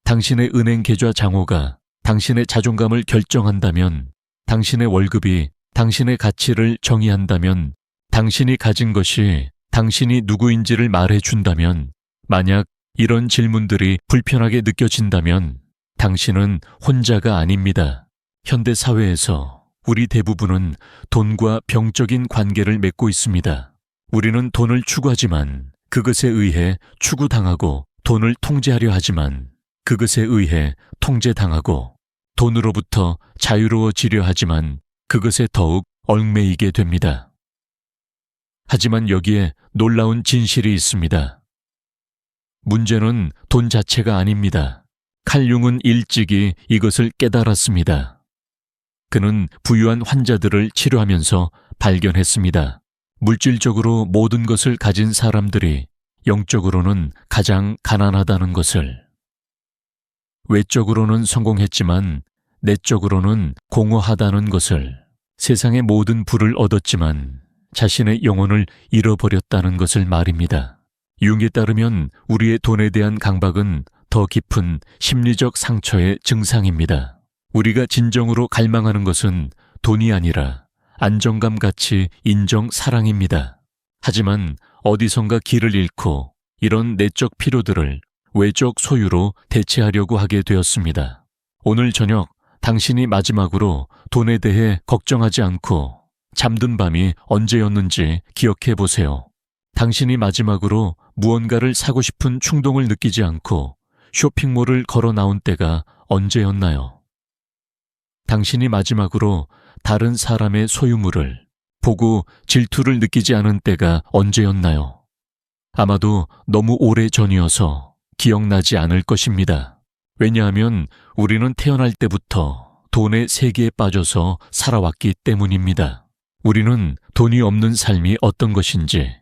당신의 은행 계좌 잔고가 당신의 자존감을 결정한다면, 당신의 월급이 당신의 가치를 정의한다면, 당신이 가진 것이 당신이 누구인지를 말해준다면, 만약 이런 질문들이 불편하게 느껴진다면 당신은 혼자가 아닙니다. 현대 사회에서 우리 대부분은 돈과 병적인 관계를 맺고 있습니다. 우리는 돈을 추구하지만 그것에 의해 추구당하고, 돈을 통제하려 하지만 그것에 의해 통제당하고, 돈으로부터 자유로워지려 하지만 그것에 더욱 얽매이게 됩니다. 하지만 여기에 놀라운 진실이 있습니다. 문제는 돈 자체가 아닙니다. 칼 융은 일찍이 이것을 깨달았습니다. 그는 부유한 환자들을 치료하면서 발견했습니다. 물질적으로 모든 것을 가진 사람들이 영적으로는 가장 가난하다는 것을. 외적으로는 성공했지만 내적으로는 공허하다는 것을. 세상의 모든 부를 얻었지만 자신의 영혼을 잃어버렸다는 것을 말입니다. 융에 따르면 우리의 돈에 대한 강박은 더 깊은 심리적 상처의 증상입니다. 우리가 진정으로 갈망하는 것은 돈이 아니라 안정감같이 인정 사랑입니다. 하지만 어디선가 길을 잃고 이런 내적 필요들을 외적 소유로 대체하려고 하게 되었습니다. 오늘 저녁 당신이 마지막으로 돈에 대해 걱정하지 않고 잠든 밤이 언제였는지 기억해 보세요. 당신이 마지막으로 무언가를 사고 싶은 충동을 느끼지 않고 쇼핑몰을 걸어 나온 때가 언제였나요? 당신이 마지막으로 다른 사람의 소유물을 보고 질투를 느끼지 않은 때가 언제였나요? 아마도 너무 오래 전이어서 기억나지 않을 것입니다. 왜냐하면 우리는 태어날 때부터 돈의 세계에 빠져서 살아왔기 때문입니다. 우리는 돈이 없는 삶이 어떤 것인지,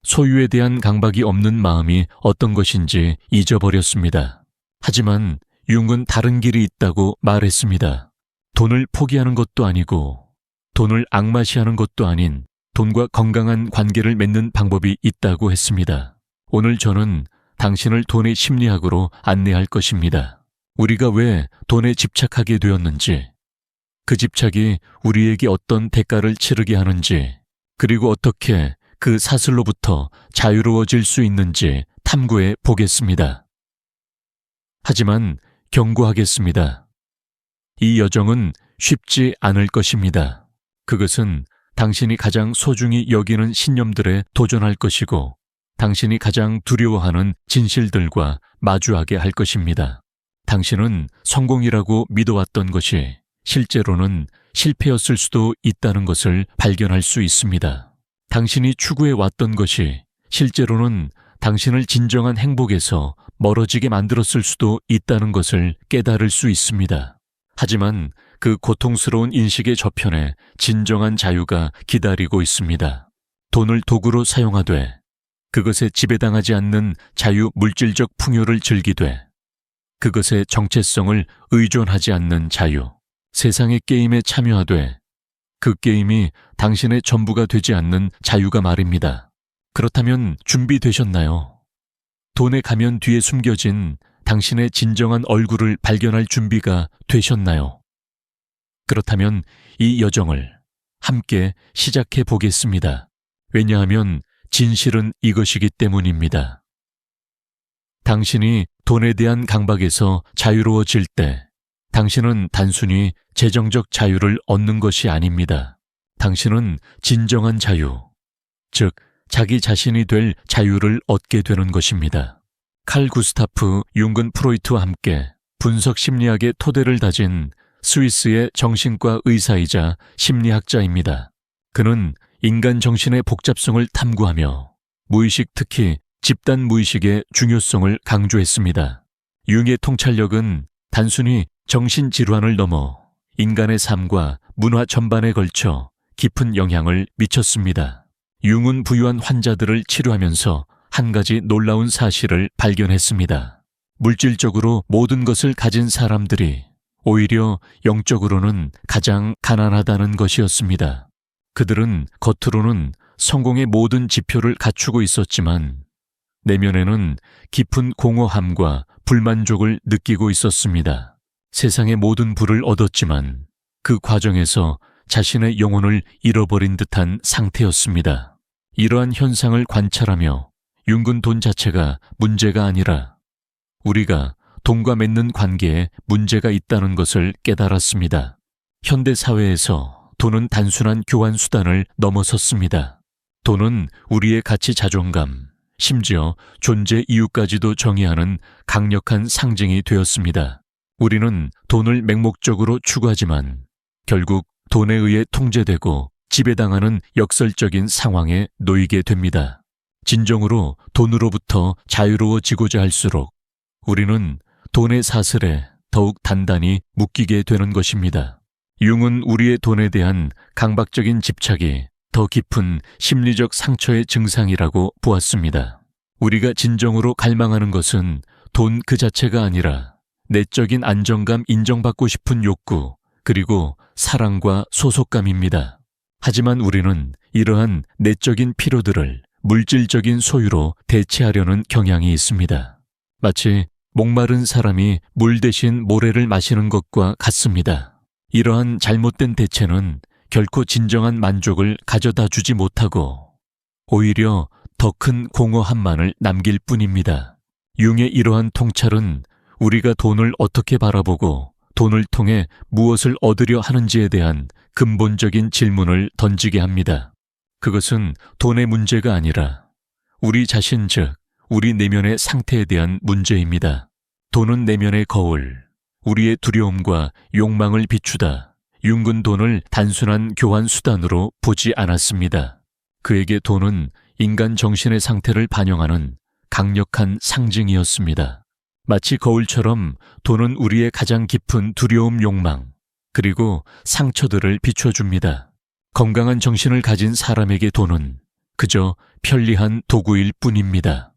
소유에 대한 강박이 없는 마음이 어떤 것인지 잊어버렸습니다. 하지만 융은 다른 길이 있다고 말했습니다. 돈을 포기하는 것도 아니고 돈을 앙마시하는 것도 아닌 돈과 건강한 관계를 맺는 방법이 있다고 했습니다. 오늘 저는 당신을 돈의 심리학으로 안내할 것입니다. 우리가 왜 돈에 집착하게 되었는지, 그 집착이 우리에게 어떤 대가를 치르게 하는지, 그리고 어떻게 그 사슬로부터 자유로워질 수 있는지 탐구해 보겠습니다. 하지만 경고하겠습니다. 이 여정은 쉽지 않을 것입니다. 그것은 당신이 가장 소중히 여기는 신념들에 도전할 것이고, 당신이 가장 두려워하는 진실들과 마주하게 할 것입니다. 당신은 성공이라고 믿어왔던 것이 실제로는 실패였을 수도 있다는 것을 발견할 수 있습니다. 당신이 추구해왔던 것이 실제로는 당신을 진정한 행복에서 멀어지게 만들었을 수도 있다는 것을 깨달을 수 있습니다. 하지만 그 고통스러운 인식의 저편에 진정한 자유가 기다리고 있습니다. 돈을 도구로 사용하되 그것에 지배당하지 않는 자유 물질적 풍요를 즐기되 그것의 정체성을 의존하지 않는 자유, 세상의 게임에 참여하되 그 게임이 당신의 전부가 되지 않는 자유가 말입니다. 그렇다면 준비되셨나요? 돈의 가면 뒤에 숨겨진 당신의 진정한 얼굴을 발견할 준비가 되셨나요? 그렇다면 이 여정을 함께 시작해 보겠습니다. 왜냐하면 진실은 이것이기 때문입니다. 당신이 돈에 대한 강박에서 자유로워질 때 당신은 단순히 재정적 자유를 얻는 것이 아닙니다. 당신은 진정한 자유, 즉 자기 자신이 될 자유를 얻게 되는 것입니다. 칼 구스타프 융근 프로이트와 함께 분석 심리학의 토대를 다진 스위스의 정신과 의사이자 심리학자입니다. 그는 인간 정신의 복잡성을 탐구하며 무의식, 특히 집단 무의식의 중요성을 강조했습니다. 융의 통찰력은 단순히 정신질환을 넘어 인간의 삶과 문화 전반에 걸쳐 깊은 영향을 미쳤습니다. 융은 부유한 환자들을 치료하면서 한 가지 놀라운 사실을 발견했습니다. 물질적으로 모든 것을 가진 사람들이 오히려 영적으로는 가장 가난하다는 것이었습니다. 그들은 겉으로는 성공의 모든 지표를 갖추고 있었지만 내면에는 깊은 공허함과 불만족을 느끼고 있었습니다. 세상의 모든 부를 얻었지만 그 과정에서 자신의 영혼을 잃어버린 듯한 상태였습니다. 이러한 현상을 관찰하며 윤근 돈 자체가 문제가 아니라 우리가 돈과 맺는 관계에 문제가 있다는 것을 깨달았습니다. 현대 사회에서 돈은 단순한 교환 수단을 넘어섰습니다. 돈은 우리의 가치 자존감, 심지어 존재 이유까지도 정의하는 강력한 상징이 되었습니다. 우리는 돈을 맹목적으로 추구하지만 결국 돈에 의해 통제되고 지배당하는 역설적인 상황에 놓이게 됩니다. 진정으로 돈으로부터 자유로워지고자 할수록 우리는 돈의 사슬에 더욱 단단히 묶이게 되는 것입니다. 융은 우리의 돈에 대한 강박적인 집착이 더 깊은 심리적 상처의 증상이라고 보았습니다. 우리가 진정으로 갈망하는 것은 돈 그 자체가 아니라 내적인 안정감, 인정받고 싶은 욕구, 그리고 사랑과 소속감입니다. 하지만 우리는 이러한 내적인 필요들을 물질적인 소유로 대체하려는 경향이 있습니다. 마치 목마른 사람이 물 대신 모래를 마시는 것과 같습니다. 이러한 잘못된 대체는 결코 진정한 만족을 가져다 주지 못하고 오히려 더 큰 공허함만을 남길 뿐입니다. 융의 이러한 통찰은 우리가 돈을 어떻게 바라보고 돈을 통해 무엇을 얻으려 하는지에 대한 근본적인 질문을 던지게 합니다. 그것은 돈의 문제가 아니라 우리 자신 즉 우리 내면의 상태에 대한 문제입니다. 돈은 내면의 거울, 우리의 두려움과 욕망을 비추다 융은 돈을 단순한 교환 수단으로 보지 않았습니다. 그에게 돈은 인간 정신의 상태를 반영하는 강력한 상징이었습니다. 마치 거울처럼 돈은 우리의 가장 깊은 두려움, 욕망, 그리고 상처들을 비춰줍니다. 건강한 정신을 가진 사람에게 돈은 그저 편리한 도구일 뿐입니다.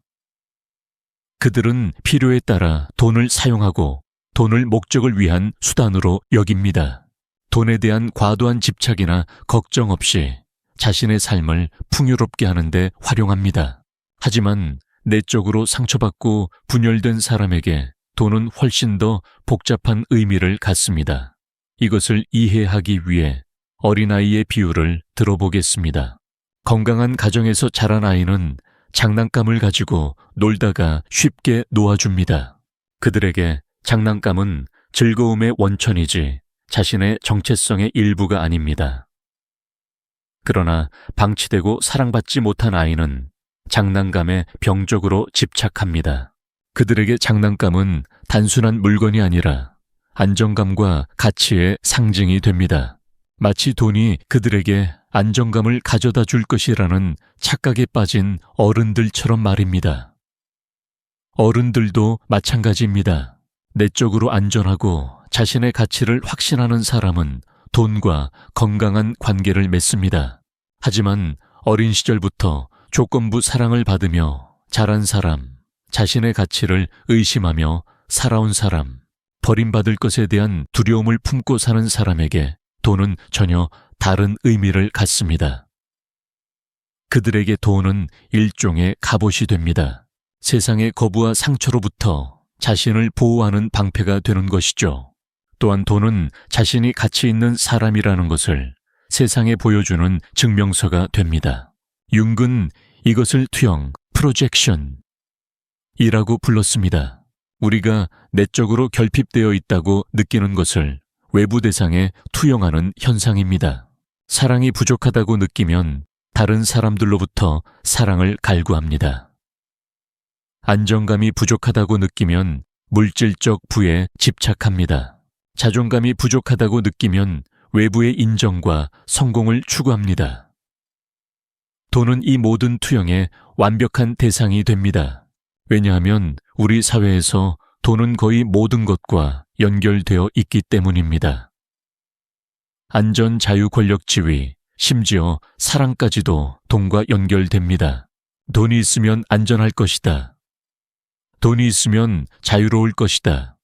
그들은 필요에 따라 돈을 사용하고 돈을 목적을 위한 수단으로 여깁니다. 돈에 대한 과도한 집착이나 걱정 없이 자신의 삶을 풍요롭게 하는데 활용합니다. 하지만 내적으로 상처받고 분열된 사람에게 돈은 훨씬 더 복잡한 의미를 갖습니다. 이것을 이해하기 위해 어린아이의 비유를 들어보겠습니다. 건강한 가정에서 자란 아이는 장난감을 가지고 놀다가 쉽게 놓아줍니다. 그들에게 장난감은 즐거움의 원천이지 자신의 정체성의 일부가 아닙니다. 그러나 방치되고 사랑받지 못한 아이는 장난감에 병적으로 집착합니다. 그들에게 장난감은 단순한 물건이 아니라 안정감과 가치의 상징이 됩니다. 마치 돈이 그들에게 안정감을 가져다 줄 것이라는 착각에 빠진 어른들처럼 말입니다. 어른들도 마찬가지입니다. 내적으로 안전하고 자신의 가치를 확신하는 사람은 돈과 건강한 관계를 맺습니다. 하지만 어린 시절부터 조건부 사랑을 받으며 자란 사람, 자신의 가치를 의심하며 살아온 사람, 버림받을 것에 대한 두려움을 품고 사는 사람에게 돈은 전혀 다른 의미를 갖습니다. 그들에게 돈은 일종의 갑옷이 됩니다. 세상의 거부와 상처로부터 자신을 보호하는 방패가 되는 것이죠. 또한 돈은 자신이 가치 있는 사람이라는 것을 세상에 보여주는 증명서가 됩니다. 융은 이것을 투영, 프로젝션 이라고 불렀습니다. 우리가 내적으로 결핍되어 있다고 느끼는 것을 외부 대상에 투영하는 현상입니다. 사랑이 부족하다고 느끼면 다른 사람들로부터 사랑을 갈구합니다. 안정감이 부족하다고 느끼면 물질적 부에 집착합니다. 자존감이 부족하다고 느끼면 외부의 인정과 성공을 추구합니다. 돈은 이 모든 투영의 완벽한 대상이 됩니다. 왜냐하면 우리 사회에서 돈은 거의 모든 것과 연결되어 있기 때문입니다. 안전, 자유, 권력, 지위, 심지어 사랑까지도 돈과 연결됩니다. 돈이 있으면 안전할 것이다. 돈이 있으면 자유로울 것이다.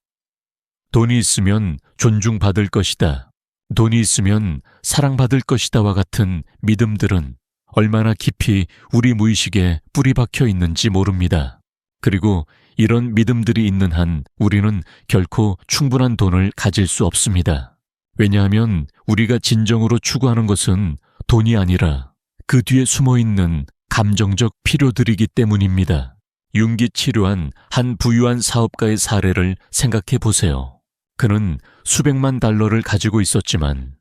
돈이 있으면 존중받을 것이다. 돈이 있으면 사랑받을 것이다와 같은 믿음들은 얼마나 깊이 우리 무의식에 뿌리 박혀 있는지 모릅니다. 그리고 이런 믿음들이 있는 한 우리는 결코 충분한 돈을 가질 수 없습니다. 왜냐하면 우리가 진정으로 추구하는 것은 돈이 아니라 그 뒤에 숨어있는 감정적 필요들이기 때문입니다. 융기 치료한 한 부유한 사업가의 사례를 생각해 보세요. 그는 수백만 달러를 가지고 있었지만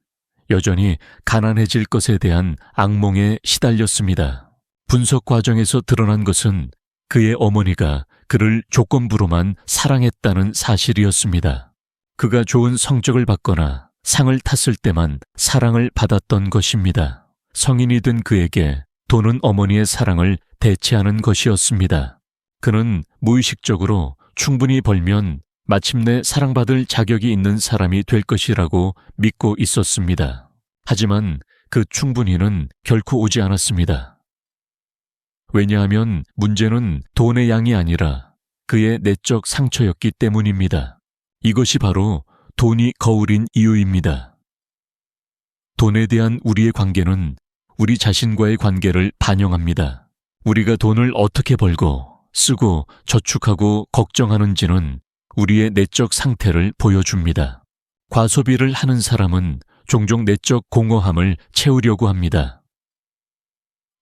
여전히 가난해질 것에 대한 악몽에 시달렸습니다. 분석 과정에서 드러난 것은 그의 어머니가 그를 조건부로만 사랑했다는 사실이었습니다. 그가 좋은 성적을 받거나 상을 탔을 때만 사랑을 받았던 것입니다. 성인이 된 그에게 돈은 어머니의 사랑을 대체하는 것이었습니다. 그는 무의식적으로 충분히 벌면 마침내 사랑받을 자격이 있는 사람이 될 것이라고 믿고 있었습니다. 하지만 그 충분히는 결코 오지 않았습니다. 왜냐하면 문제는 돈의 양이 아니라 그의 내적 상처였기 때문입니다. 이것이 바로 돈이 거울인 이유입니다. 돈에 대한 우리의 관계는 우리 자신과의 관계를 반영합니다. 우리가 돈을 어떻게 벌고 쓰고 저축하고 걱정하는지는 우리의 내적 상태를 보여줍니다. 과소비를 하는 사람은 종종 내적 공허함을 채우려고 합니다.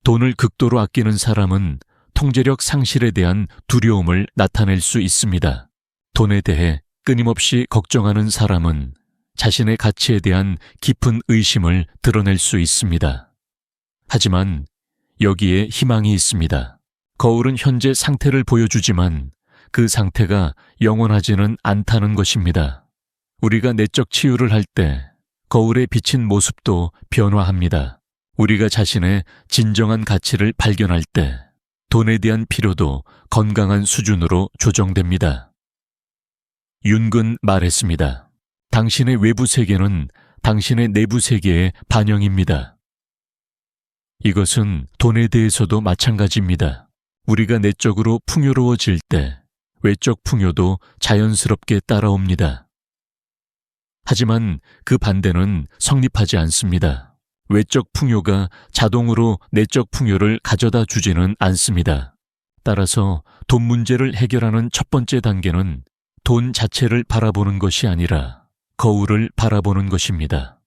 돈을 극도로 아끼는 사람은 통제력 상실에 대한 두려움을 나타낼 수 있습니다. 돈에 대해 끊임없이 걱정하는 사람은 자신의 가치에 대한 깊은 의심을 드러낼 수 있습니다. 하지만 여기에 희망이 있습니다. 거울은 현재 상태를 보여주지만 그 상태가 영원하지는 않다는 것입니다. 우리가 내적 치유를 할 때 거울에 비친 모습도 변화합니다. 우리가 자신의 진정한 가치를 발견할 때 돈에 대한 필요도 건강한 수준으로 조정됩니다. 윤근 말했습니다. 당신의 외부 세계는 당신의 내부 세계의 반영입니다. 이것은 돈에 대해서도 마찬가지입니다. 우리가 내적으로 풍요로워질 때 외적 풍요도 자연스럽게 따라옵니다. 하지만 그 반대는 성립하지 않습니다. 외적 풍요가 자동으로 내적 풍요를 가져다 주지는 않습니다. 따라서 돈 문제를 해결하는 첫 번째 단계는 돈 자체를 바라보는 것이 아니라 거울을 바라보는 것입니다.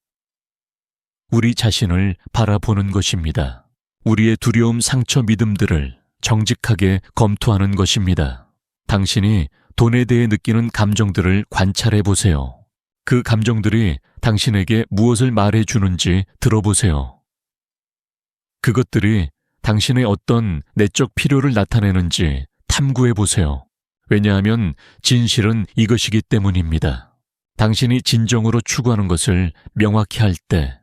우리 자신을 바라보는 것입니다. 우리의 두려움, 상처, 믿음들을 정직하게 검토하는 것입니다. 당신이 돈에 대해 느끼는 감정들을 관찰해 보세요. 그 감정들이 당신에게 무엇을 말해주는지 들어보세요. 그것들이 당신의 어떤 내적 필요를 나타내는지 탐구해 보세요. 왜냐하면 진실은 이것이기 때문입니다. 당신이 진정으로 추구하는 것을 명확히 할 때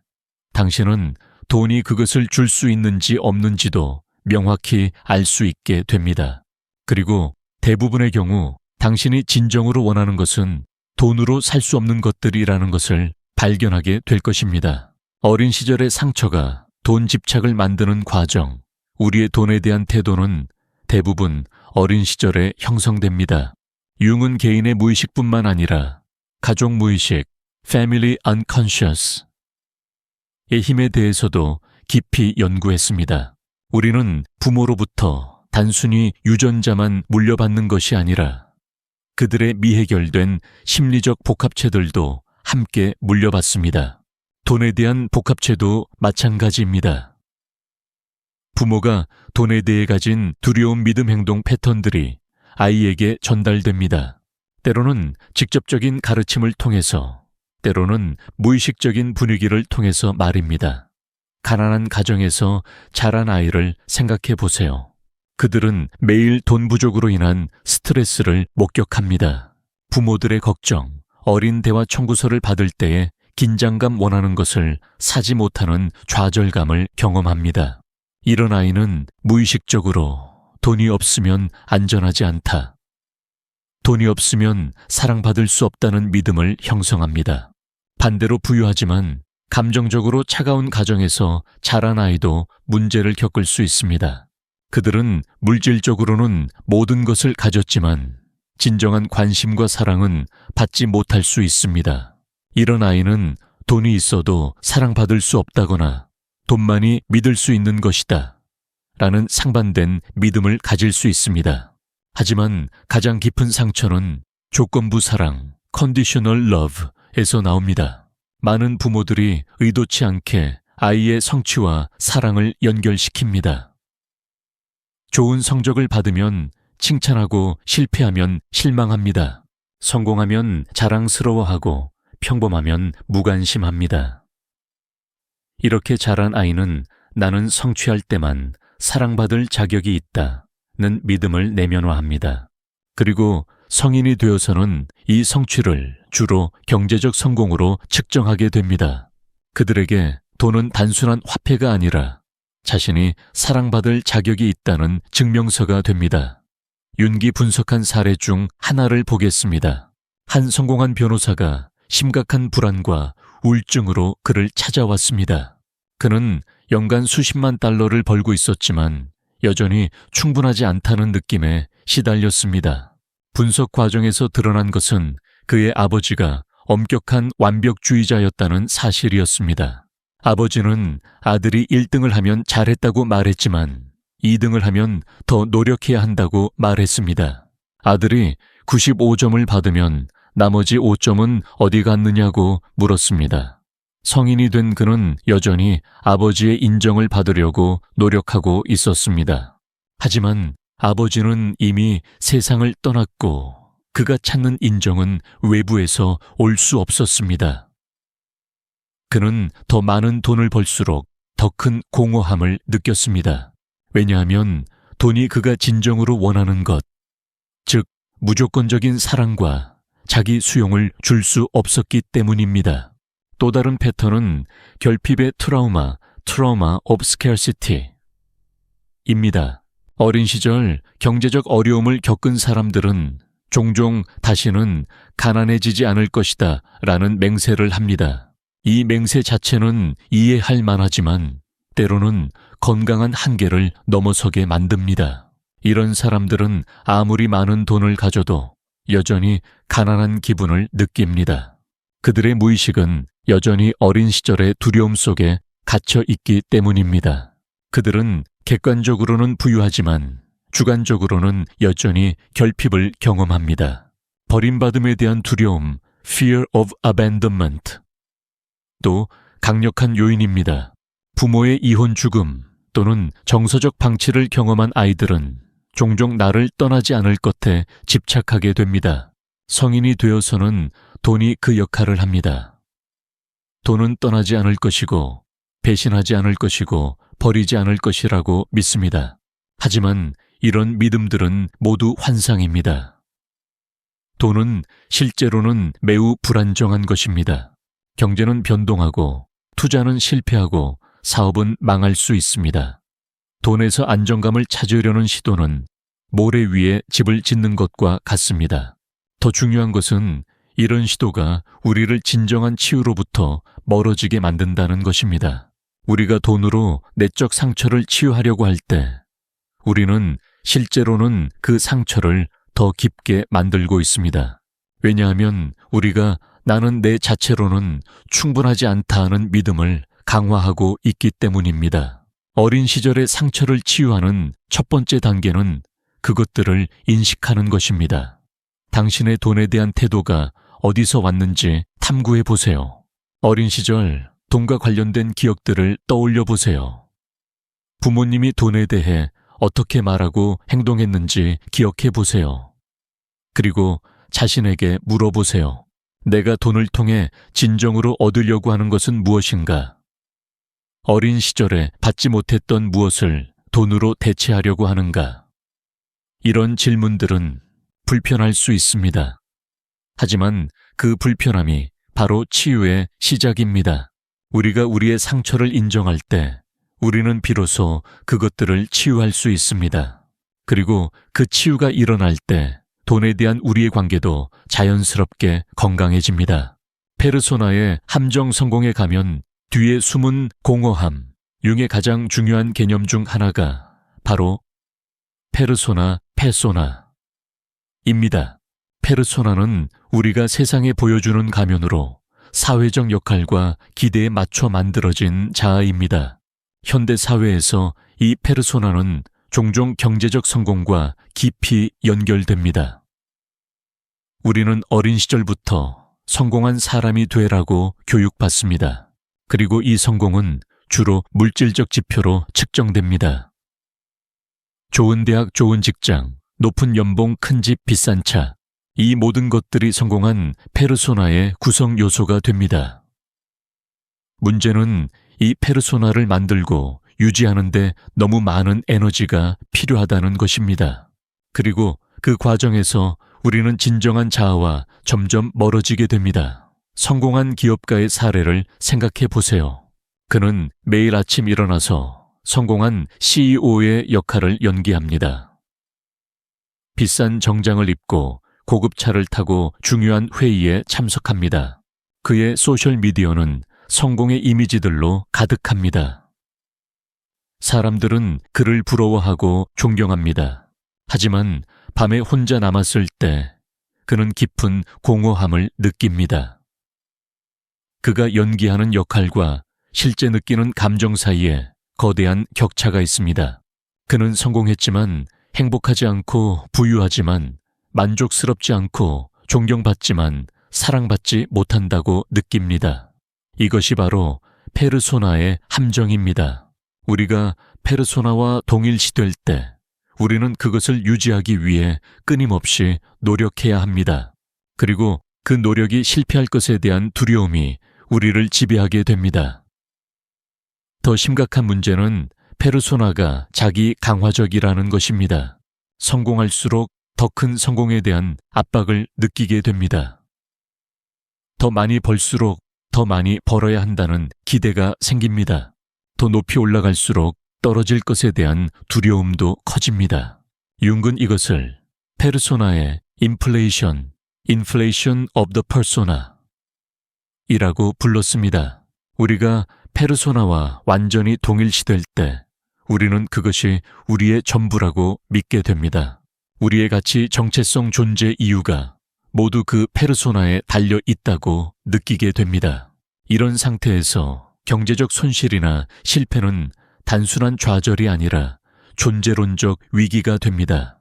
당신은 돈이 그것을 줄 수 있는지 없는지도 명확히 알 수 있게 됩니다. 그리고 대부분의 경우 당신이 진정으로 원하는 것은 돈으로 살 수 없는 것들이라는 것을 발견하게 될 것입니다. 어린 시절의 상처가 돈 집착을 만드는 과정, 우리의 돈에 대한 태도는 대부분 어린 시절에 형성됩니다. 융은 개인의 무의식뿐만 아니라 가족 무의식, Family Unconscious 의 힘에 대해서도 깊이 연구했습니다. 우리는 부모로부터 단순히 유전자만 물려받는 것이 아니라 그들의 미해결된 심리적 복합체들도 함께 물려받습니다. 돈에 대한 복합체도 마찬가지입니다. 부모가 돈에 대해 가진 두려움, 믿음, 행동 패턴들이 아이에게 전달됩니다. 때로는 직접적인 가르침을 통해서, 때로는 무의식적인 분위기를 통해서 말입니다. 가난한 가정에서 자란 아이를 생각해 보세요. 그들은 매일 돈 부족으로 인한 스트레스를 목격합니다. 부모들의 걱정, 어린 대화 청구서를 받을 때에 긴장감 원하는 것을 사지 못하는 좌절감을 경험합니다. 이런 아이는 무의식적으로 돈이 없으면 안전하지 않다. 돈이 없으면 사랑받을 수 없다는 믿음을 형성합니다. 반대로 부유하지만 감정적으로 차가운 가정에서 자란 아이도 문제를 겪을 수 있습니다. 그들은 물질적으로는 모든 것을 가졌지만 진정한 관심과 사랑은 받지 못할 수 있습니다. 이런 아이는 돈이 있어도 사랑받을 수 없다거나 돈만이 믿을 수 있는 것이다 라는 상반된 믿음을 가질 수 있습니다. 하지만 가장 깊은 상처는 조건부 사랑, conditional love에서 나옵니다. 많은 부모들이 의도치 않게 아이의 성취와 사랑을 연결시킵니다. 좋은 성적을 받으면 칭찬하고 실패하면 실망합니다. 성공하면 자랑스러워하고 평범하면 무관심합니다. 이렇게 자란 아이는 나는 성취할 때만 사랑받을 자격이 있다는 믿음을 내면화합니다. 그리고 성인이 되어서는 이 성취를 주로 경제적 성공으로 측정하게 됩니다. 그들에게 돈은 단순한 화폐가 아니라 자신이 사랑받을 자격이 있다는 증명서가 됩니다. 윤기 분석한 사례 중 하나를 보겠습니다. 한 성공한 변호사가 심각한 불안과 우울증으로 그를 찾아왔습니다. 그는 연간 수십만 달러를 벌고 있었지만 여전히 충분하지 않다는 느낌에 시달렸습니다. 분석 과정에서 드러난 것은 그의 아버지가 엄격한 완벽주의자였다는 사실이었습니다. 아버지는 아들이 1등을 하면 잘했다고 말했지만 2등을 하면 더 노력해야 한다고 말했습니다. 아들이 95점을 받으면 나머지 5점은 어디 갔느냐고 물었습니다. 성인이 된 그는 여전히 아버지의 인정을 받으려고 노력하고 있었습니다. 하지만 아버지는 이미 세상을 떠났고 그가 찾는 인정은 외부에서 올 수 없었습니다. 그는 더 많은 돈을 벌수록 더 큰 공허함을 느꼈습니다. 왜냐하면 돈이 그가 진정으로 원하는 것, 즉 무조건적인 사랑과 자기 수용을 줄 수 없었기 때문입니다. 또 다른 패턴은 결핍의 트라우마 of scarcity입니다. 어린 시절 경제적 어려움을 겪은 사람들은 종종 다시는 가난해지지 않을 것이다 라는 맹세를 합니다. 이 맹세 자체는 이해할 만하지만 때로는 건강한 한계를 넘어서게 만듭니다. 이런 사람들은 아무리 많은 돈을 가져도 여전히 가난한 기분을 느낍니다. 그들의 무의식은 여전히 어린 시절의 두려움 속에 갇혀 있기 때문입니다. 그들은 객관적으로는 부유하지만 주관적으로는 여전히 결핍을 경험합니다. 버림받음에 대한 두려움, fear of abandonment. 또 강력한 요인입니다. 부모의 이혼 죽음 또는 정서적 방치를 경험한 아이들은 종종 나를 떠나지 않을 것에 집착하게 됩니다. 성인이 되어서는 돈이 그 역할을 합니다. 돈은 떠나지 않을 것이고 배신하지 않을 것이고 버리지 않을 것이라고 믿습니다. 하지만 이런 믿음들은 모두 환상입니다. 돈은 실제로는 매우 불안정한 것입니다. 경제는 변동하고 투자는 실패하고 사업은 망할 수 있습니다. 돈에서 안정감을 찾으려는 시도는 모래 위에 집을 짓는 것과 같습니다. 더 중요한 것은 이런 시도가 우리를 진정한 치유로부터 멀어지게 만든다는 것입니다. 우리가 돈으로 내적 상처를 치유하려고 할 때 우리는 실제로는 그 상처를 더 깊게 만들고 있습니다. 왜냐하면 우리가 나는 내 자체로는 충분하지 않다 하는 믿음을 강화하고 있기 때문입니다. 어린 시절의 상처를 치유하는 첫 번째 단계는 그것들을 인식하는 것입니다. 당신의 돈에 대한 태도가 어디서 왔는지 탐구해 보세요. 어린 시절 돈과 관련된 기억들을 떠올려 보세요. 부모님이 돈에 대해 어떻게 말하고 행동했는지 기억해 보세요. 그리고 자신에게 물어보세요. 내가 돈을 통해 진정으로 얻으려고 하는 것은 무엇인가? 어린 시절에 받지 못했던 무엇을 돈으로 대체하려고 하는가? 이런 질문들은 불편할 수 있습니다. 하지만 그 불편함이 바로 치유의 시작입니다. 우리가 우리의 상처를 인정할 때 우리는 비로소 그것들을 치유할 수 있습니다. 그리고 그 치유가 일어날 때 돈에 대한 우리의 관계도 자연스럽게 건강해집니다. 페르소나의 함정 성공에 가면 뒤에 숨은 공허함, 융의 가장 중요한 개념 중 하나가 바로 페르소나입니다. 페르소나는 우리가 세상에 보여주는 가면으로 사회적 역할과 기대에 맞춰 만들어진 자아입니다. 현대 사회에서 이 페르소나는 종종 경제적 성공과 깊이 연결됩니다. 우리는 어린 시절부터 성공한 사람이 되라고 교육받습니다. 그리고 이 성공은 주로 물질적 지표로 측정됩니다. 좋은 대학, 좋은 직장, 높은 연봉, 큰 집, 비싼 차, 이 모든 것들이 성공한 페르소나의 구성 요소가 됩니다. 문제는 이 페르소나를 만들고 유지하는데 너무 많은 에너지가 필요하다는 것입니다. 그리고 그 과정에서 우리는 진정한 자아와 점점 멀어지게 됩니다. 성공한 기업가의 사례를 생각해 보세요. 그는 매일 아침 일어나서 성공한 CEO의 역할을 연기합니다. 비싼 정장을 입고 고급 차를 타고 중요한 회의에 참석합니다. 그의 소셜미디어는 성공의 이미지들로 가득합니다. 사람들은 그를 부러워하고 존경합니다. 하지만 밤에 혼자 남았을 때 그는 깊은 공허함을 느낍니다. 그가 연기하는 역할과 실제 느끼는 감정 사이에 거대한 격차가 있습니다. 그는 성공했지만 행복하지 않고 부유하지만 만족스럽지 않고 존경받지만 사랑받지 못한다고 느낍니다. 이것이 바로 페르소나의 함정입니다. 우리가 페르소나와 동일시될 때 우리는 그것을 유지하기 위해 끊임없이 노력해야 합니다. 그리고 그 노력이 실패할 것에 대한 두려움이 우리를 지배하게 됩니다. 더 심각한 문제는 페르소나가 자기 강화적이라는 것입니다. 성공할수록 더 큰 성공에 대한 압박을 느끼게 됩니다. 더 많이 벌수록 더 많이 벌어야 한다는 기대가 생깁니다. 더 높이 올라갈수록 떨어질 것에 대한 두려움도 커집니다. 융은 이것을 페르소나의 인플레이션 of the persona 이라고 불렀습니다. 우리가 페르소나와 완전히 동일시될 때 우리는 그것이 우리의 전부라고 믿게 됩니다. 우리의 가치, 정체성, 존재 이유가 모두 그 페르소나에 달려 있다고 느끼게 됩니다. 이런 상태에서 경제적 손실이나 실패는 단순한 좌절이 아니라 존재론적 위기가 됩니다.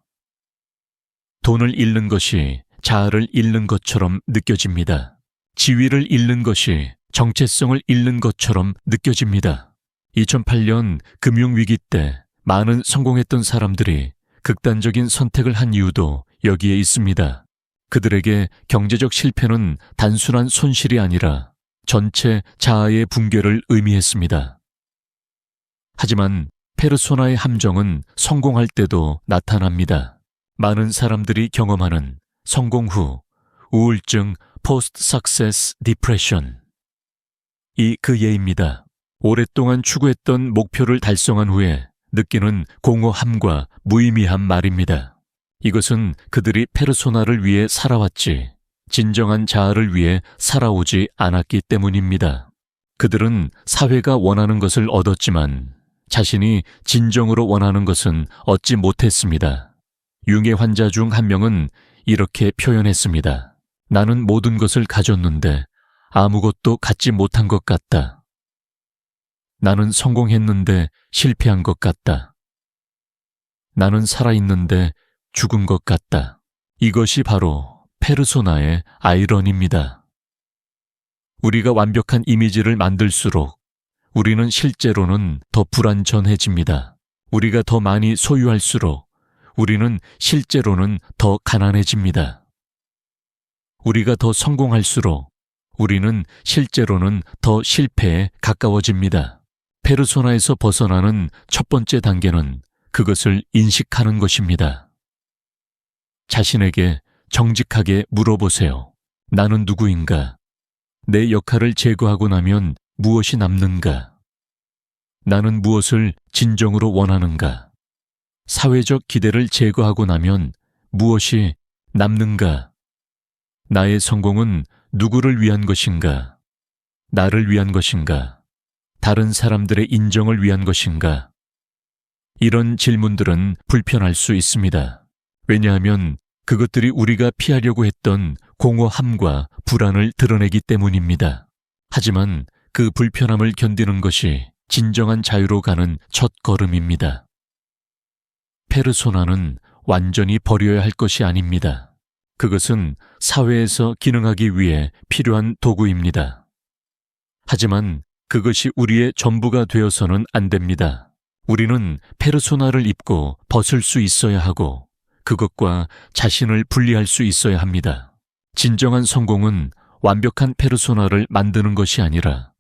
돈을 잃는 것이 자아를 잃는 것처럼 느껴집니다. 지위를 잃는 것이 정체성을 잃는 것처럼 느껴집니다. 2008년 금융위기 때 많은 성공했던 사람들이 극단적인 선택을 한 이유도 여기에 있습니다. 그들에게 경제적 실패는 단순한 손실이 아니라 전체 자아의 붕괴를 의미했습니다. 하지만 페르소나의 함정은 성공할 때도 나타납니다. 많은 사람들이 경험하는 성공 후 우울증 Post Success Depression. 이 그 예입니다. 오랫동안 추구했던 목표를 달성한 후에 느끼는 공허함과 무의미함 말입니다. 이것은 그들이 페르소나를 위해 살아왔지 진정한 자아를 위해 살아오지 않았기 때문입니다. 그들은 사회가 원하는 것을 얻었지만 자신이 진정으로 원하는 것은 얻지 못했습니다. 융의 환자 중 한 명은 이렇게 표현했습니다. 나는 모든 것을 가졌는데 아무것도 갖지 못한 것 같다. 나는 성공했는데 실패한 것 같다. 나는 살아있는데 죽은 것 같다. 이것이 바로 페르소나의 아이러니입니다. 우리가 완벽한 이미지를 만들수록 우리는 실제로는 더 불완전해집니다. 우리가 더 많이 소유할수록 우리는 실제로는 더 가난해집니다. 우리가 더 성공할수록 우리는 실제로는 더 실패에 가까워집니다. 페르소나에서 벗어나는 첫 번째 단계는 그것을 인식하는 것입니다. 자신에게 정직하게 물어보세요. 나는 누구인가? 내 역할을 제거하고 나면 무엇이 남는가? 나는 무엇을 진정으로 원하는가? 사회적 기대를 제거하고 나면 무엇이 남는가? 나의 성공은 누구를 위한 것인가? 나를 위한 것인가? 다른 사람들의 인정을 위한 것인가? 이런 질문들은 불편할 수 있습니다. 왜냐하면 그것들이 우리가 피하려고 했던 공허함과 불안을 드러내기 때문입니다. 하지만 그 불편함을 견디는 것이 진정한 자유로 가는 첫 걸음입니다. 페르소나는 완전히 버려야 할 것이 아닙니다. 그것은 사회에서 기능하기 위해 필요한 도구입니다. 하지만 그것이 우리의 전부가 되어서는 안 됩니다. 우리는 페르소나를 입고 벗을 수 있어야 하고 그것과 자신을 분리할 수 있어야 합니다. 진정한 성공은 완벽한 페르소나를 만드는 것이 아니라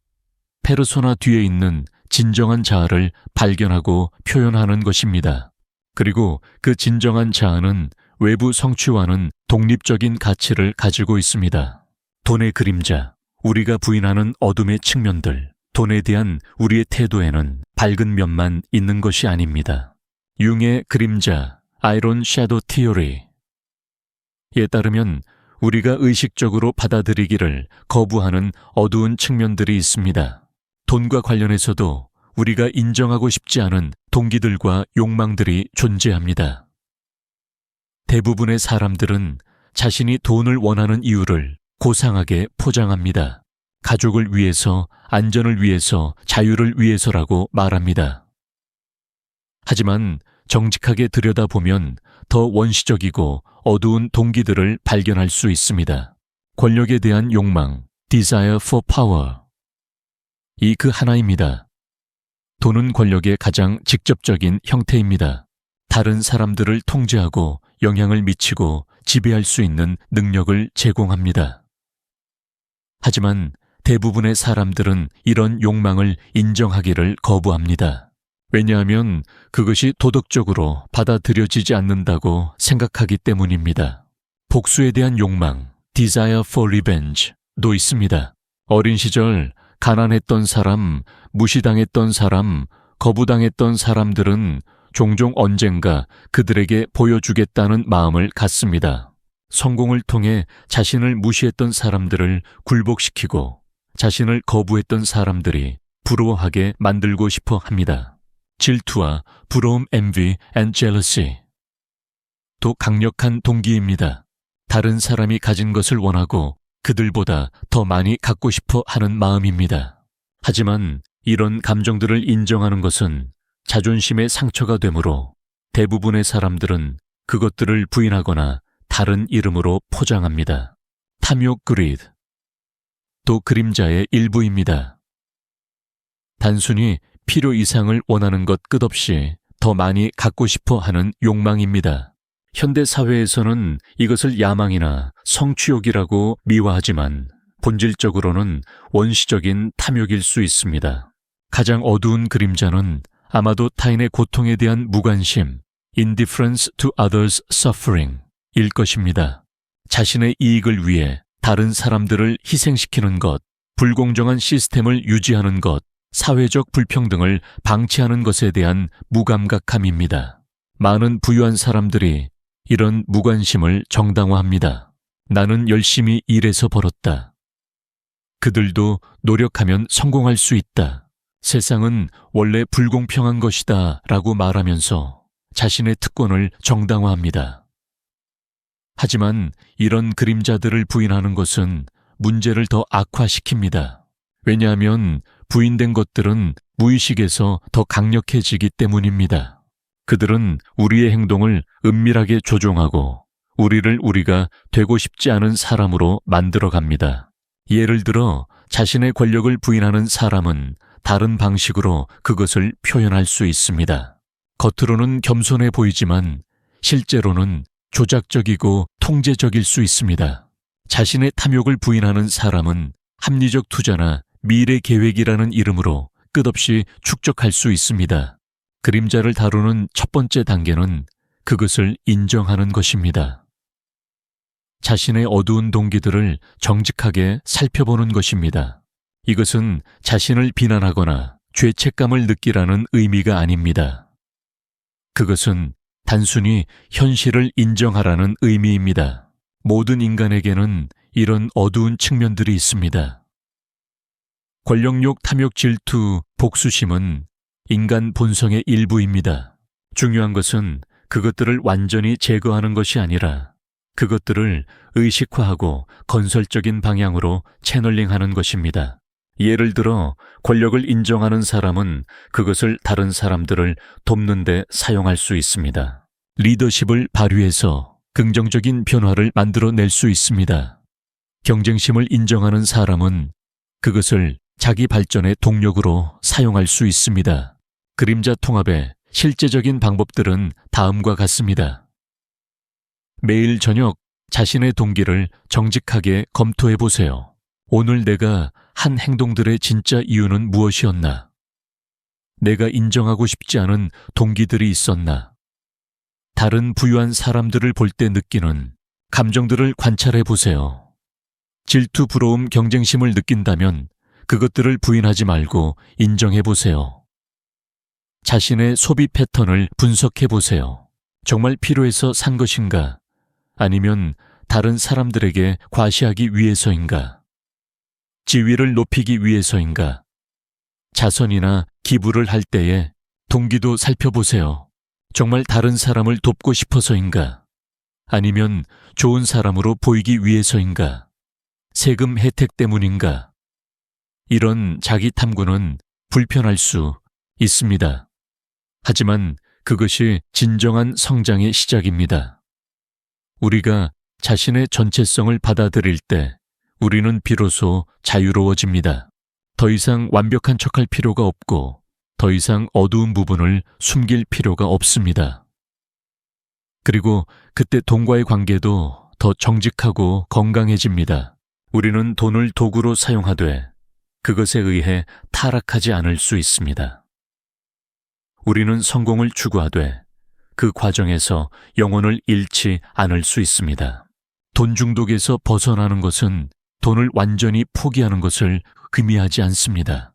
페르소나 뒤에 있는 진정한 자아를 발견하고 표현하는 것입니다. 그리고 그 진정한 자아는 외부 성취와는 독립적인 가치를 가지고 있습니다. 돈의 그림자, 우리가 부인하는 어둠의 측면들, 돈에 대한 우리의 태도에는 밝은 면만 있는 것이 아닙니다. 융의 그림자, 아이론 섀도우 티오리에 따르면 우리가 의식적으로 받아들이기를 거부하는 어두운 측면들이 있습니다. 돈과 관련해서도 우리가 인정하고 싶지 않은 동기들과 욕망들이 존재합니다. 대부분의 사람들은 자신이 돈을 원하는 이유를 고상하게 포장합니다. 가족을 위해서, 안전을 위해서, 자유를 위해서라고 말합니다. 하지만 정직하게 들여다보면 더 원시적이고 어두운 동기들을 발견할 수 있습니다. 권력에 대한 욕망, desire for power. 이 그 하나입니다. 돈은 권력의 가장 직접적인 형태입니다. 다른 사람들을 통제하고 영향을 미치고 지배할 수 있는 능력을 제공합니다. 하지만 대부분의 사람들은 이런 욕망을 인정하기를 거부합니다. 왜냐하면 그것이 도덕적으로 받아들여지지 않는다고 생각하기 때문입니다. 복수에 대한 욕망, desire for revenge도 있습니다. 어린 시절 가난했던 사람, 무시당했던 사람, 거부당했던 사람들은 종종 언젠가 그들에게 보여주겠다는 마음을 갖습니다. 성공을 통해 자신을 무시했던 사람들을 굴복시키고 자신을 거부했던 사람들이 부러워하게 만들고 싶어 합니다. 질투와 부러움, envy and jealousy. 또 강력한 동기입니다. 다른 사람이 가진 것을 원하고 그들보다 더 많이 갖고 싶어 하는 마음입니다. 하지만 이런 감정들을 인정하는 것은 자존심의 상처가 되므로 대부분의 사람들은 그것들을 부인하거나 다른 이름으로 포장합니다. 탐욕, greed. 또 그림자의 일부입니다. 단순히 필요 이상을 원하는 것 끝없이 더 많이 갖고 싶어 하는 욕망입니다. 현대 사회에서는 이것을 야망이나 성취욕이라고 미화하지만 본질적으로는 원시적인 탐욕일 수 있습니다. 가장 어두운 그림자는 아마도 타인의 고통에 대한 무관심, indifference to others' suffering 일 것입니다. 자신의 이익을 위해 다른 사람들을 희생시키는 것, 불공정한 시스템을 유지하는 것, 사회적 불평등을 방치하는 것에 대한 무감각함입니다. 많은 부유한 사람들이 이런 무관심을 정당화합니다. 나는 열심히 일해서 벌었다. 그들도 노력하면 성공할 수 있다. 세상은 원래 불공평한 것이다 라고 말하면서 자신의 특권을 정당화합니다. 하지만 이런 그림자들을 부인하는 것은 문제를 더 악화시킵니다. 왜냐하면 부인된 것들은 무의식에서 더 강력해지기 때문입니다. 그들은 우리의 행동을 은밀하게 조종하고 우리를 우리가 되고 싶지 않은 사람으로 만들어갑니다. 예를 들어 자신의 권력을 부인하는 사람은 다른 방식으로 그것을 표현할 수 있습니다. 겉으로는 겸손해 보이지만 실제로는 조작적이고 통제적일 수 있습니다. 자신의 탐욕을 부인하는 사람은 합리적 투자나 미래 계획이라는 이름으로 끝없이 축적할 수 있습니다. 그림자를 다루는 첫 번째 단계는 그것을 인정하는 것입니다. 자신의 어두운 동기들을 정직하게 살펴보는 것입니다. 이것은 자신을 비난하거나 죄책감을 느끼라는 의미가 아닙니다. 그것은 단순히 현실을 인정하라는 의미입니다. 모든 인간에게는 이런 어두운 측면들이 있습니다. 권력욕, 탐욕, 질투, 복수심은 인간 본성의 일부입니다. 중요한 것은 그것들을 완전히 제거하는 것이 아니라 그것들을 의식화하고 건설적인 방향으로 채널링하는 것입니다. 예를 들어 권력을 인정하는 사람은 그것을 다른 사람들을 돕는 데 사용할 수 있습니다. 리더십을 발휘해서 긍정적인 변화를 만들어낼 수 있습니다. 경쟁심을 인정하는 사람은 그것을 자기 발전의 동력으로 사용할 수 있습니다. 그림자 통합의 실제적인 방법들은 다음과 같습니다. 매일 저녁 자신의 동기를 정직하게 검토해 보세요. 오늘 내가 한 행동들의 진짜 이유는 무엇이었나? 내가 인정하고 싶지 않은 동기들이 있었나? 다른 부유한 사람들을 볼 때 느끼는 감정들을 관찰해 보세요. 질투, 부러움, 경쟁심을 느낀다면 그것들을 부인하지 말고 인정해 보세요. 자신의 소비 패턴을 분석해 보세요. 정말 필요해서 산 것인가? 아니면 다른 사람들에게 과시하기 위해서인가? 지위를 높이기 위해서인가? 자선이나 기부를 할 때의 동기도 살펴보세요. 정말 다른 사람을 돕고 싶어서인가? 아니면 좋은 사람으로 보이기 위해서인가? 세금 혜택 때문인가? 이런 자기 탐구는 불편할 수 있습니다. 하지만 그것이 진정한 성장의 시작입니다. 우리가 자신의 전체성을 받아들일 때 우리는 비로소 자유로워집니다. 더 이상 완벽한 척할 필요가 없고 더 이상 어두운 부분을 숨길 필요가 없습니다. 그리고 그때 돈과의 관계도 더 정직하고 건강해집니다. 우리는 돈을 도구로 사용하되 그것에 의해 타락하지 않을 수 있습니다. 우리는 성공을 추구하되 그 과정에서 영혼을 잃지 않을 수 있습니다. 돈 중독에서 벗어나는 것은 돈을 완전히 포기하는 것을 의미하지 않습니다.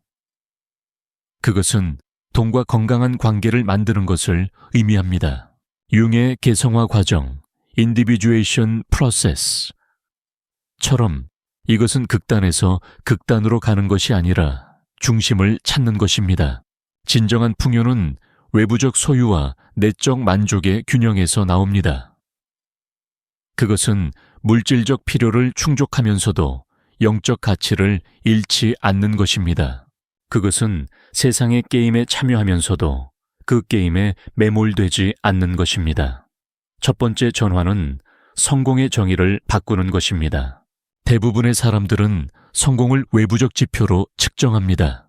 그것은 돈과 건강한 관계를 만드는 것을 의미합니다. 융의 개성화 과정, individuation process처럼 이것은 극단에서 극단으로 가는 것이 아니라 중심을 찾는 것입니다. 진정한 풍요는 외부적 소유와 내적 만족의 균형에서 나옵니다. 그것은 물질적 필요를 충족하면서도 영적 가치를 잃지 않는 것입니다. 그것은 세상의 게임에 참여하면서도 그 게임에 매몰되지 않는 것입니다. 첫 번째 전환은 성공의 정의를 바꾸는 것입니다. 대부분의 사람들은 성공을 외부적 지표로 측정합니다.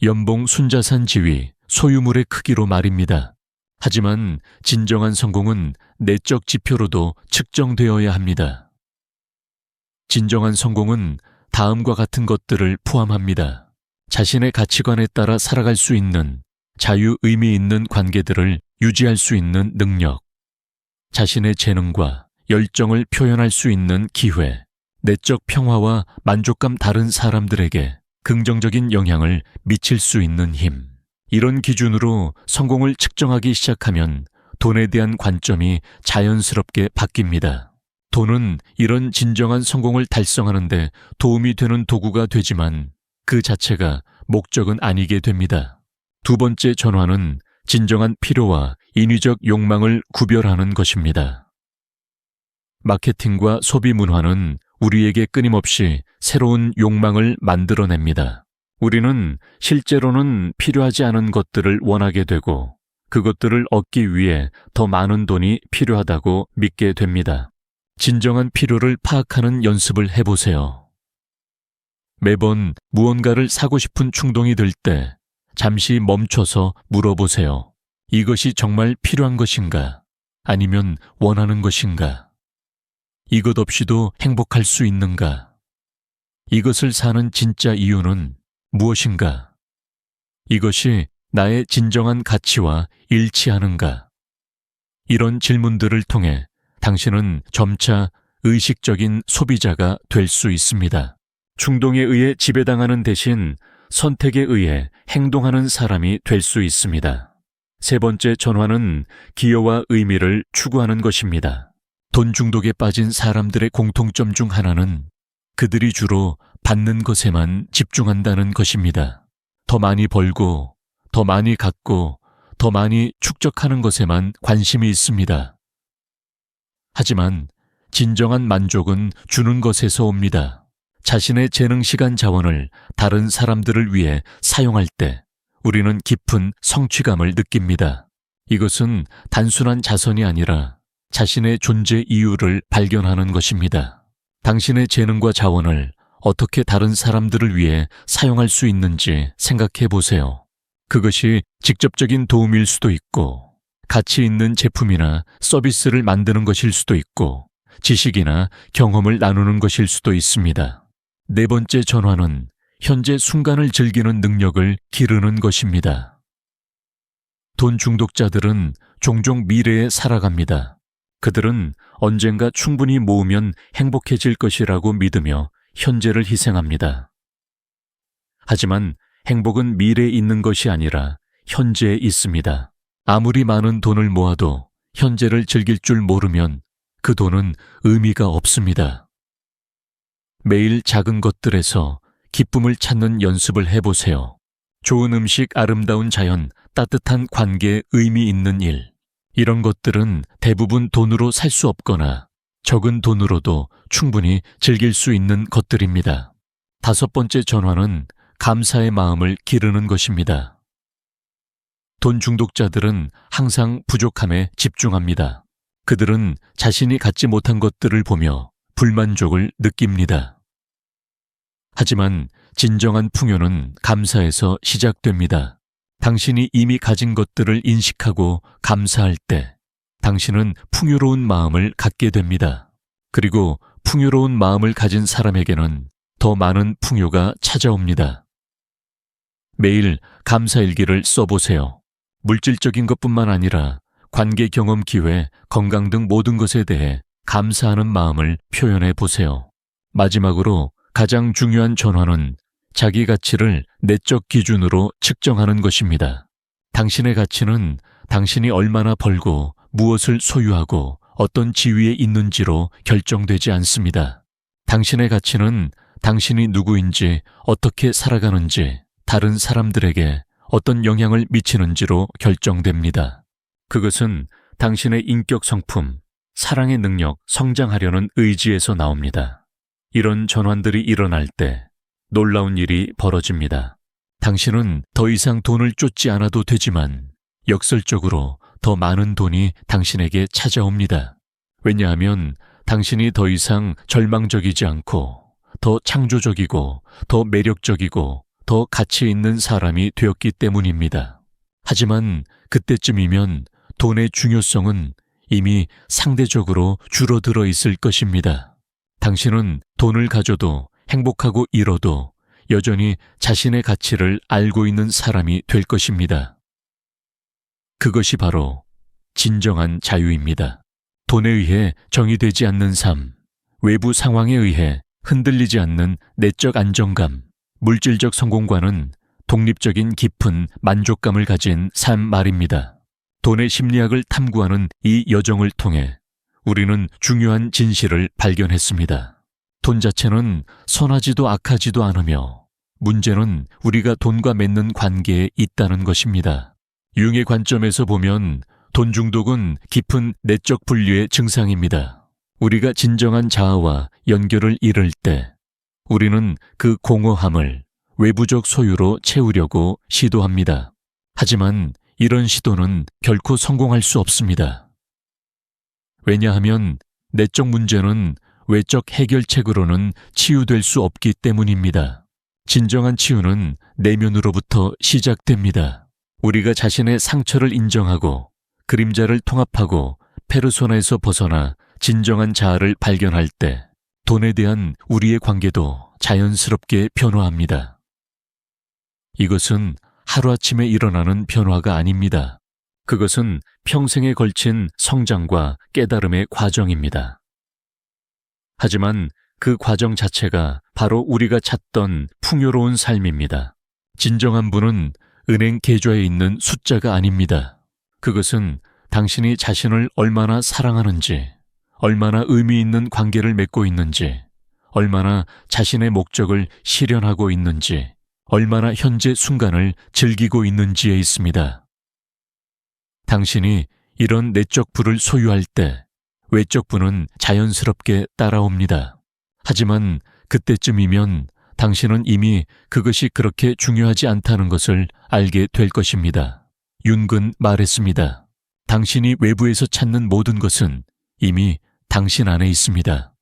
연봉, 순자산, 지위, 소유물의 크기로 말입니다. 하지만 진정한 성공은 내적 지표로도 측정되어야 합니다. 진정한 성공은 다음과 같은 것들을 포함합니다. 자신의 가치관에 따라 살아갈 수 있는 자유, 의미 있는 관계들을 유지할 수 있는 능력, 자신의 재능과 열정을 표현할 수 있는 기회, 내적 평화와 만족감, 다른 사람들에게 긍정적인 영향을 미칠 수 있는 힘. 이런 기준으로 성공을 측정하기 시작하면 돈에 대한 관점이 자연스럽게 바뀝니다. 돈은 이런 진정한 성공을 달성하는 데 도움이 되는 도구가 되지만 그 자체가 목적은 아니게 됩니다. 두 번째 전환은 진정한 필요와 인위적 욕망을 구별하는 것입니다. 마케팅과 소비 문화는 우리에게 끊임없이 새로운 욕망을 만들어냅니다. 우리는 실제로는 필요하지 않은 것들을 원하게 되고 그것들을 얻기 위해 더 많은 돈이 필요하다고 믿게 됩니다. 진정한 필요를 파악하는 연습을 해보세요. 매번 무언가를 사고 싶은 충동이 들 때 잠시 멈춰서 물어보세요. 이것이 정말 필요한 것인가? 아니면 원하는 것인가? 이것 없이도 행복할 수 있는가? 이것을 사는 진짜 이유는 무엇인가? 이것이 나의 진정한 가치와 일치하는가? 이런 질문들을 통해 당신은 점차 의식적인 소비자가 될 수 있습니다. 충동에 의해 지배당하는 대신 선택에 의해 행동하는 사람이 될 수 있습니다. 세 번째 전환은 기여와 의미를 추구하는 것입니다. 돈 중독에 빠진 사람들의 공통점 중 하나는 그들이 주로 받는 것에만 집중한다는 것입니다. 더 많이 벌고, 더 많이 갖고, 더 많이 축적하는 것에만 관심이 있습니다. 하지만 진정한 만족은 주는 것에서 옵니다. 자신의 재능, 시간, 자원을 다른 사람들을 위해 사용할 때 우리는 깊은 성취감을 느낍니다. 이것은 단순한 자선이 아니라 자신의 존재 이유를 발견하는 것입니다. 당신의 재능과 자원을 어떻게 다른 사람들을 위해 사용할 수 있는지 생각해 보세요. 그것이 직접적인 도움일 수도 있고, 가치 있는 제품이나 서비스를 만드는 것일 수도 있고, 지식이나 경험을 나누는 것일 수도 있습니다. 네 번째 전환은 현재 순간을 즐기는 능력을 기르는 것입니다. 돈 중독자들은 종종 미래에 살아갑니다. 그들은 언젠가 충분히 모으면 행복해질 것이라고 믿으며 현재를 희생합니다. 하지만 행복은 미래에 있는 것이 아니라 현재에 있습니다. 아무리 많은 돈을 모아도 현재를 즐길 줄 모르면 그 돈은 의미가 없습니다. 매일 작은 것들에서 기쁨을 찾는 연습을 해보세요. 좋은 음식, 아름다운 자연, 따뜻한 관계, 의미 있는 일. 이런 것들은 대부분 돈으로 살 수 없거나 적은 돈으로도 충분히 즐길 수 있는 것들입니다. 다섯 번째 전환은 감사의 마음을 기르는 것입니다. 돈 중독자들은 항상 부족함에 집중합니다. 그들은 자신이 갖지 못한 것들을 보며 불만족을 느낍니다. 하지만 진정한 풍요는 감사에서 시작됩니다. 당신이 이미 가진 것들을 인식하고 감사할 때 당신은 풍요로운 마음을 갖게 됩니다. 그리고 풍요로운 마음을 가진 사람에게는 더 많은 풍요가 찾아옵니다. 매일 감사일기를 써보세요. 물질적인 것뿐만 아니라 관계, 경험, 기회, 건강 등 모든 것에 대해 감사하는 마음을 표현해 보세요. 마지막으로 가장 중요한 전환은 자기 가치를 내적 기준으로 측정하는 것입니다. 당신의 가치는 당신이 얼마나 벌고 무엇을 소유하고 어떤 지위에 있는지로 결정되지 않습니다. 당신의 가치는 당신이 누구인지, 어떻게 살아가는지, 다른 사람들에게 어떤 영향을 미치는지로 결정됩니다. 그것은 당신의 인격 성품, 사랑의 능력, 성장하려는 의지에서 나옵니다. 이런 전환들이 일어날 때 놀라운 일이 벌어집니다. 당신은 더 이상 돈을 쫓지 않아도 되지만 역설적으로 더 많은 돈이 당신에게 찾아옵니다. 왜냐하면 당신이 더 이상 절망적이지 않고 더 창조적이고 더 매력적이고 더 가치 있는 사람이 되었기 때문입니다. 하지만 그때쯤이면 돈의 중요성은 이미 상대적으로 줄어들어 있을 것입니다. 당신은 돈을 가져도 행복하고 잃어도 여전히 자신의 가치를 알고 있는 사람이 될 것입니다. 그것이 바로 진정한 자유입니다. 돈에 의해 정의되지 않는 삶, 외부 상황에 의해 흔들리지 않는 내적 안정감, 물질적 성공과는 독립적인 깊은 만족감을 가진 삶 말입니다. 돈의 심리학을 탐구하는 이 여정을 통해 우리는 중요한 진실을 발견했습니다. 돈 자체는 선하지도 악하지도 않으며 문제는 우리가 돈과 맺는 관계에 있다는 것입니다. 융의 관점에서 보면 돈 중독은 깊은 내적 분리의 증상입니다. 우리가 진정한 자아와 연결을 잃을 때 우리는 그 공허함을 외부적 소유로 채우려고 시도합니다. 하지만 이런 시도는 결코 성공할 수 없습니다. 왜냐하면 내적 문제는 외적 해결책으로는 치유될 수 없기 때문입니다. 진정한 치유는 내면으로부터 시작됩니다. 우리가 자신의 상처를 인정하고 그림자를 통합하고 페르소나에서 벗어나 진정한 자아를 발견할 때 돈에 대한 우리의 관계도 자연스럽게 변화합니다. 이것은 하루아침에 일어나는 변화가 아닙니다. 그것은 평생에 걸친 성장과 깨달음의 과정입니다. 하지만 그 과정 자체가 바로 우리가 찾던 풍요로운 삶입니다. 진정한 부는 은행 계좌에 있는 숫자가 아닙니다. 그것은 당신이 자신을 얼마나 사랑하는지, 얼마나 의미 있는 관계를 맺고 있는지, 얼마나 자신의 목적을 실현하고 있는지, 얼마나 현재 순간을 즐기고 있는지에 있습니다. 당신이 이런 내적 부를 소유할 때 외적 부는 자연스럽게 따라옵니다. 하지만 그때쯤이면 당신은 이미 그것이 그렇게 중요하지 않다는 것을 알게 될 것입니다. 윤근 말했습니다. 당신이 외부에서 찾는 모든 것은 이미 당신 안에 있습니다.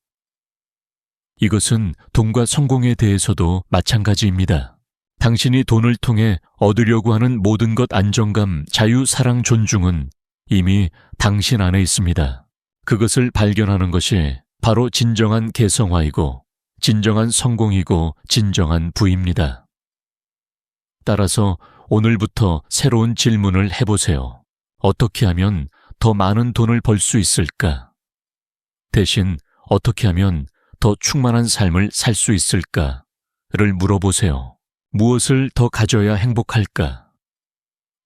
이것은 돈과 성공에 대해서도 마찬가지입니다. 당신이 돈을 통해 얻으려고 하는 모든 것 안정감, 자유, 사랑, 존중은 이미 당신 안에 있습니다. 그것을 발견하는 것이 바로 진정한 개성화이고 진정한 성공이고 진정한 부입니다. 따라서 오늘부터 새로운 질문을 해보세요. 어떻게 하면 더 많은 돈을 벌 수 있을까? 대신 어떻게 하면 더 충만한 삶을 살 수 있을까?를 물어보세요. 무엇을 더 가져야 행복할까?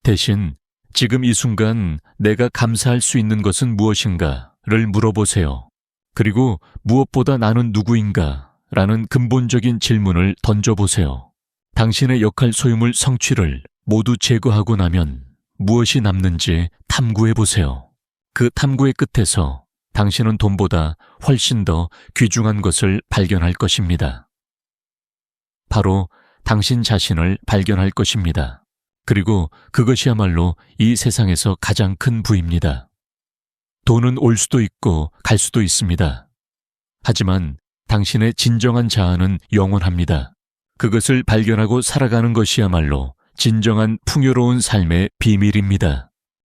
대신 지금 이 순간 내가 감사할 수 있는 것은 무엇인가?를 물어보세요. 그리고 무엇보다 나는 누구인가? 라는 근본적인 질문을 던져보세요. 당신의 역할 소유물 성취를 모두 제거하고 나면 무엇이 남는지 탐구해보세요. 그 탐구의 끝에서 당신은 돈보다 훨씬 더 귀중한 것을 발견할 것입니다. 바로 당신 자신을 발견할 것입니다. 그리고 그것이야말로 이 세상에서 가장 큰 부입니다. 돈은 올 수도 있고 갈 수도 있습니다. 하지만 당신의 진정한 자아는 영원합니다. 그것을 발견하고 살아가는 것이야말로 진정한 풍요로운 삶의 비밀입니다.